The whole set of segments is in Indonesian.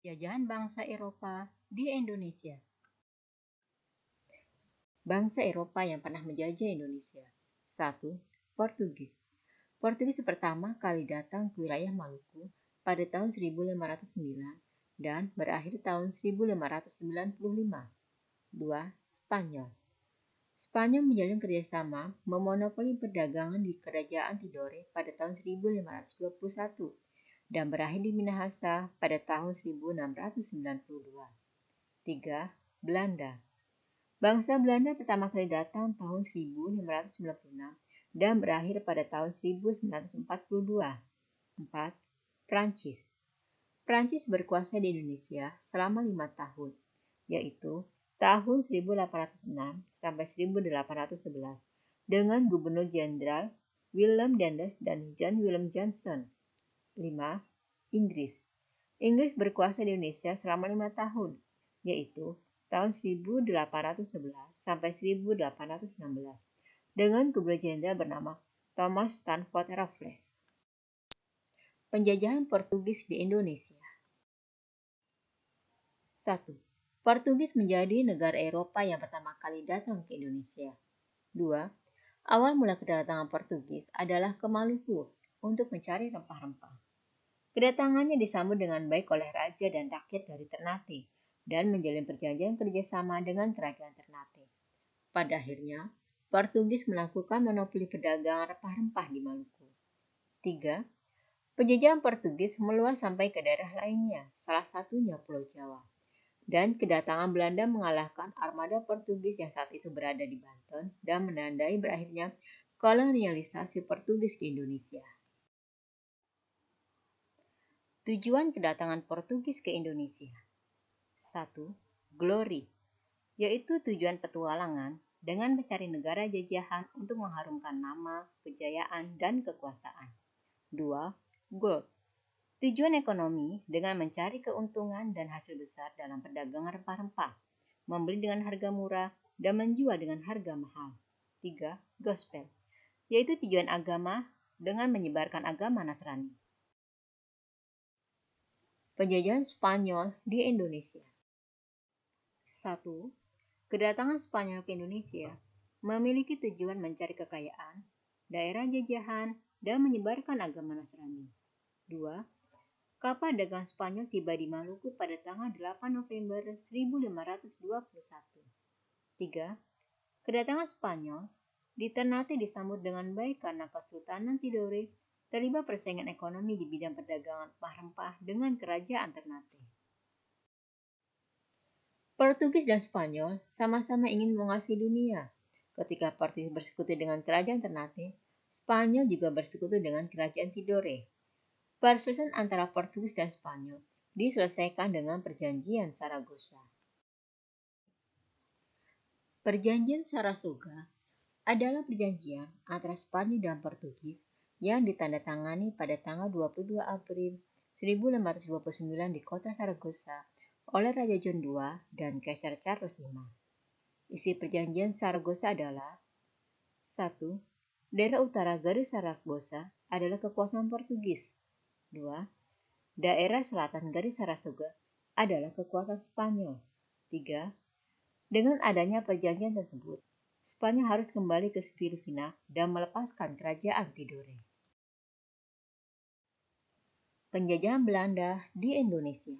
Jajahan bangsa Eropa di Indonesia. Bangsa Eropa yang pernah menjajah Indonesia. 1. Portugis. Portugis pertama kali datang ke wilayah Maluku pada tahun 1509 dan berakhir tahun 1595. 2. Spanyol. Spanyol menjalin kerjasama memonopoli perdagangan di Kerajaan Tidore pada tahun 1521 dan berakhir di Minahasa pada tahun 1692. 3. Belanda. Bangsa Belanda pertama kali datang tahun 1596 dan berakhir pada tahun 1942. 4. Prancis. Prancis berkuasa di Indonesia selama 5 tahun, yaitu tahun 1806 sampai 1811 dengan Gubernur Jenderal Willem Daendels dan John Willem Johnson. 5. Inggris. Inggris berkuasa di Indonesia selama 5 tahun, yaitu tahun 1811 sampai 1816 dengan Gubernur Jenderal bernama Thomas Stanford Raffles. Penjajahan Portugis di Indonesia. 1. Portugis menjadi negara Eropa yang pertama kali datang ke Indonesia. 2. Awal mula kedatangan Portugis adalah ke Maluku untuk mencari rempah-rempah. Kedatangannya disambut dengan baik oleh raja dan rakyat dari Ternate dan menjalin perjanjian kerjasama dengan kerajaan Ternate. Pada akhirnya, Portugis melakukan monopoli perdagangan rempah-rempah di Maluku. 3. Penjajahan Portugis meluas sampai ke daerah lainnya, salah satunya Pulau Jawa. Dan kedatangan Belanda mengalahkan armada Portugis yang saat itu berada di Banten dan menandai berakhirnya kolonialisasi Portugis di Indonesia. Tujuan kedatangan Portugis ke Indonesia. 1. Glory, yaitu tujuan petualangan dengan mencari negara jajahan untuk mengharumkan nama, kejayaan, dan kekuasaan. 2. Gold, tujuan ekonomi dengan mencari keuntungan dan hasil besar dalam perdagangan rempah-rempah, membeli dengan harga murah, dan menjual dengan harga mahal. 3. Gospel, yaitu tujuan agama dengan menyebarkan agama Nasrani. Penjajahan Spanyol di Indonesia. 1. Kedatangan Spanyol ke Indonesia memiliki tujuan mencari kekayaan, daerah jajahan, dan menyebarkan agama Nasrani. 2. Kapal dagang Spanyol tiba di Maluku pada tanggal 8 November 1521. 3. Kedatangan Spanyol di Ternate disambut dengan baik karena Kesultanan Tidore terlibat persaingan ekonomi di bidang perdagangan rempah-rempah dengan kerajaan Ternate. Portugis dan Spanyol sama-sama ingin menguasai dunia. Ketika Portugis bersekutu dengan kerajaan Ternate, Spanyol juga bersekutu dengan kerajaan Tidore. Perselisihan antara Portugis dan Spanyol diselesaikan dengan Perjanjian Saragossa. Perjanjian Saratoga adalah perjanjian antara Spanyol dan Portugis yang ditandatangani pada tanggal 22 April 1529 di kota Saragossa oleh Raja John II dan Kaisar Charles V. Isi perjanjian Saragossa adalah 1. Daerah utara garis Saragossa adalah kekuasaan Portugis. 2. Daerah selatan garis Saratoga adalah kekuasaan Spanyol. 3. Dengan adanya perjanjian tersebut, Spanyol harus kembali ke Filipina dan melepaskan kerajaan Tidore. Penjajahan Belanda di Indonesia.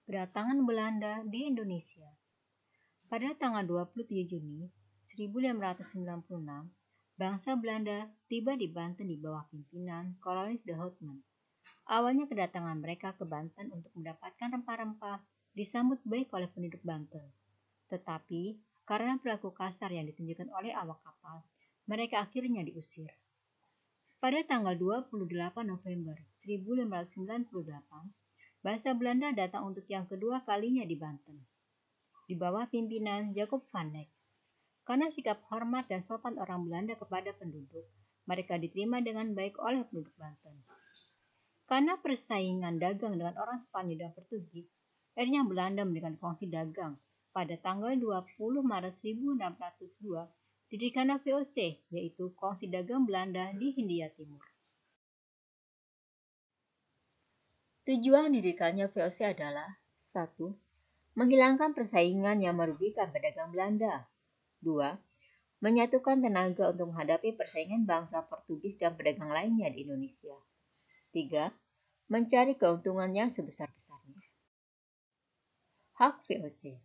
Kedatangan Belanda di Indonesia. Pada tanggal 27 Juni 1596, bangsa Belanda tiba di Banten di bawah pimpinan Cornelis de Houtman. Awalnya kedatangan mereka ke Banten untuk mendapatkan rempah-rempah disambut baik oleh penduduk Banten. Tetapi karena perilaku kasar yang ditunjukkan oleh awak kapal, mereka akhirnya diusir. Pada tanggal 28 November 1598, bangsa Belanda datang untuk yang kedua kalinya di Banten, di bawah pimpinan Jacob van Dyk. Karena sikap hormat dan sopan orang Belanda kepada penduduk, mereka diterima dengan baik oleh penduduk Banten. Karena persaingan dagang dengan orang Spanyol dan Portugis, akhirnya Belanda memberikan kongsi dagang. Pada tanggal 20 Maret 1602, didirikanlah VOC, yaitu Kongsi Dagang Belanda di Hindia Timur. Tujuan didirikannya VOC adalah 1. Menghilangkan persaingan yang merugikan pedagang Belanda. 2. Menyatukan tenaga untuk menghadapi persaingan bangsa Portugis dan pedagang lainnya di Indonesia. 3. Mencari keuntungan yang sebesar-besarnya. Hak VOC.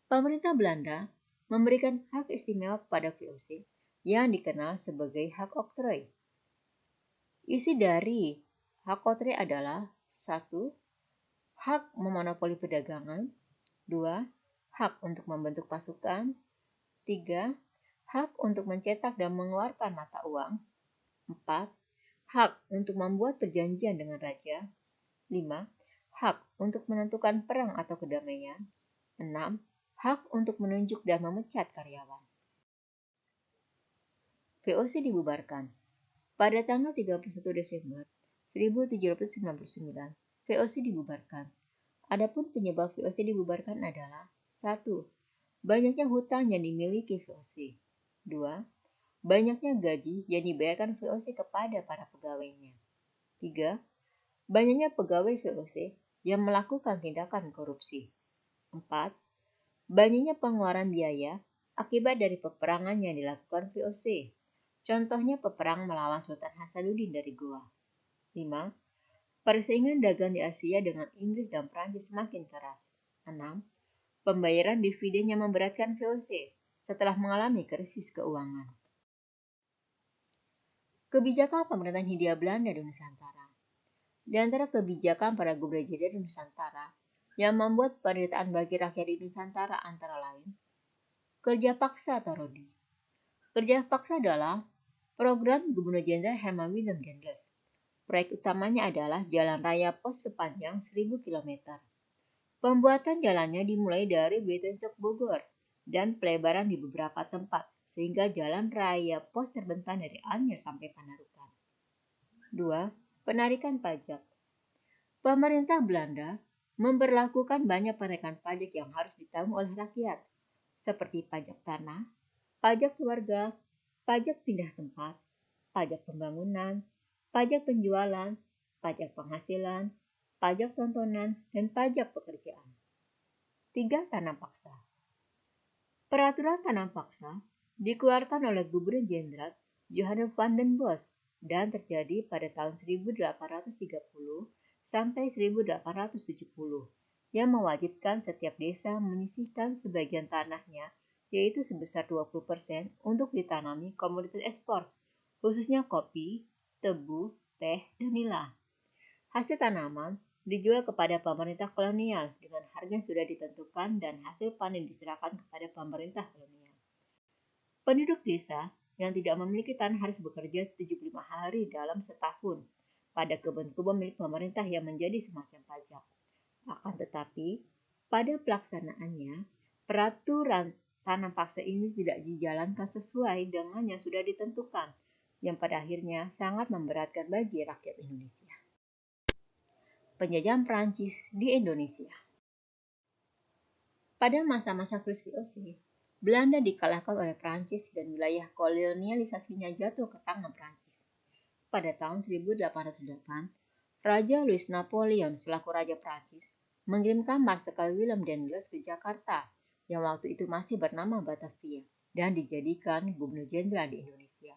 Pemerintah Belanda memberikan hak istimewa kepada VOC yang dikenal sebagai hak oktrooi. Isi dari hak oktrooi adalah 1. Hak memonopoli perdagangan. 2. Hak untuk membentuk pasukan. 3. Hak untuk mencetak dan mengeluarkan mata uang. 4. Hak untuk membuat perjanjian dengan raja. 5. Hak untuk menentukan perang atau kedamaian. 6. Hak untuk menunjuk dan memecat karyawan. VOC dibubarkan. Pada tanggal 31 Desember 1799, VOC dibubarkan. Adapun penyebab VOC dibubarkan adalah 1. Banyaknya hutang yang dimiliki VOC. 2. Banyaknya gaji yang dibayarkan VOC kepada para pegawainya. 3. Banyaknya pegawai VOC yang melakukan tindakan korupsi. 4. Banyaknya pengeluaran biaya akibat dari peperangan yang dilakukan VOC. Contohnya peperang melawan Sultan Hasanuddin dari Goa. 5. Persaingan dagang di Asia dengan Inggris dan Prancis semakin keras. 6. Pembayaran dividen yang memberatkan VOC setelah mengalami krisis keuangan. Kebijakan pemerintahan Hindia Belanda di Nusantara. Di antara kebijakan para gubernur jenderal di Nusantara yang membuat penderitaan bagi rakyat di Nusantara antara lain kerja paksa atau RODI. Kerja paksa adalah program Gubernur Jenderal Herman Willem Dendels. Proyek utamanya adalah jalan raya pos sepanjang 1000 km. Pembuatan jalannya dimulai dari Betencok Bogor dan pelebaran di beberapa tempat sehingga jalan raya pos terbentang dari Anyer sampai Panarukan. 2. Penarikan pajak. Pemerintah Belanda memberlakukan banyak penarikan pajak yang harus ditanggung oleh rakyat, seperti pajak tanah, pajak keluarga, pajak pindah tempat, pajak pembangunan, pajak penjualan, pajak penghasilan, pajak tontonan, dan pajak pekerjaan. 3. Tanam paksa. Peraturan tanam paksa dikeluarkan oleh Gubernur Jenderal Johannes van den Bosch dan terjadi pada tahun 1830 sampai 1870 yang mewajibkan setiap desa menyisihkan sebagian tanahnya yaitu sebesar 20% untuk ditanami komoditas ekspor, khususnya kopi, tebu, teh, dan nila. Hasil tanaman dijual kepada pemerintah kolonial dengan harga yang sudah ditentukan dan hasil panen diserahkan kepada pemerintah kolonial. Penduduk desa yang tidak memiliki tanah harus bekerja 75 hari dalam setahun pada kebun-kebun milik pemerintah yang menjadi semacam pajak. Akan tetapi, pada pelaksanaannya, peraturan tanam paksa ini tidak dijalankan sesuai dengan yang sudah ditentukan, yang pada akhirnya sangat memberatkan bagi rakyat Indonesia. Penjajahan Prancis di Indonesia. Pada masa-masa krisis VOC, Belanda dikalahkan oleh Prancis dan wilayah kolonialisasinya jatuh ke tangan Prancis. Pada tahun 1808, Raja Louis Napoleon selaku Raja Prancis mengirimkan Marsekal Willem Dendels ke Jakarta yang waktu itu masih bernama Batavia dan dijadikan Gubernur Jenderal di Indonesia.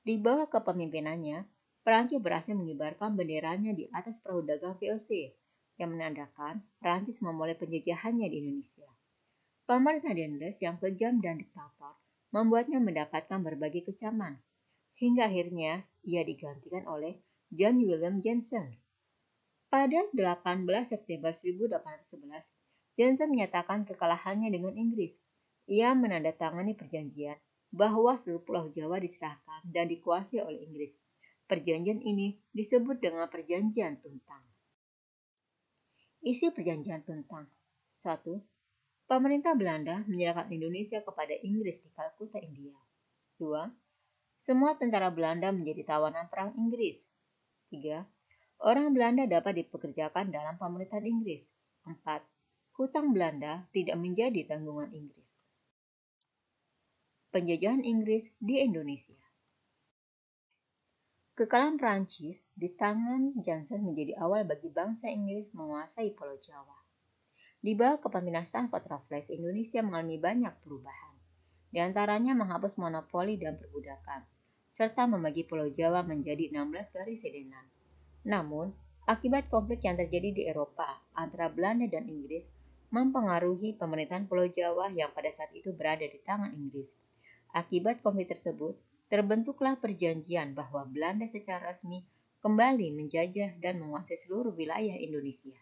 Di bawah kepemimpinannya, Prancis berhasil mengibarkan benderanya di atas perahu dagang VOC yang menandakan Prancis memulai penjajahannya di Indonesia. Pemerintah Dendels yang kejam dan diktator membuatnya mendapatkan berbagai kecaman, hingga akhirnya ia digantikan oleh John William Jensen. Pada 18 September 1811, Jensen menyatakan kekalahannya dengan Inggris. Ia menandatangani perjanjian bahwa seluruh Pulau Jawa diserahkan dan dikuasai oleh Inggris. Perjanjian ini disebut dengan Perjanjian Tuntang. Isi Perjanjian Tuntang. 1. Pemerintah Belanda menyerahkan Indonesia kepada Inggris di Kalkuta, India. 2. Semua tentara Belanda menjadi tawanan perang Inggris. 3. Orang Belanda dapat dipekerjakan dalam pemerintahan Inggris. 4. Hutang Belanda tidak menjadi tanggungan Inggris. Penjajahan Inggris di Indonesia. Kekalahan Prancis di tangan Johnson menjadi awal bagi bangsa Inggris menguasai Pulau Jawa. Di bawah kepemimpinan Stanford Raffles, Indonesia mengalami banyak perubahan. Di antaranya menghapus monopoli dan perbudakan, serta membagi Pulau Jawa menjadi 16 garis sedenan. Namun, akibat konflik yang terjadi di Eropa antara Belanda dan Inggris mempengaruhi pemerintahan Pulau Jawa yang pada saat itu berada di tangan Inggris. Akibat konflik tersebut, terbentuklah perjanjian bahwa Belanda secara resmi kembali menjajah dan menguasai seluruh wilayah Indonesia.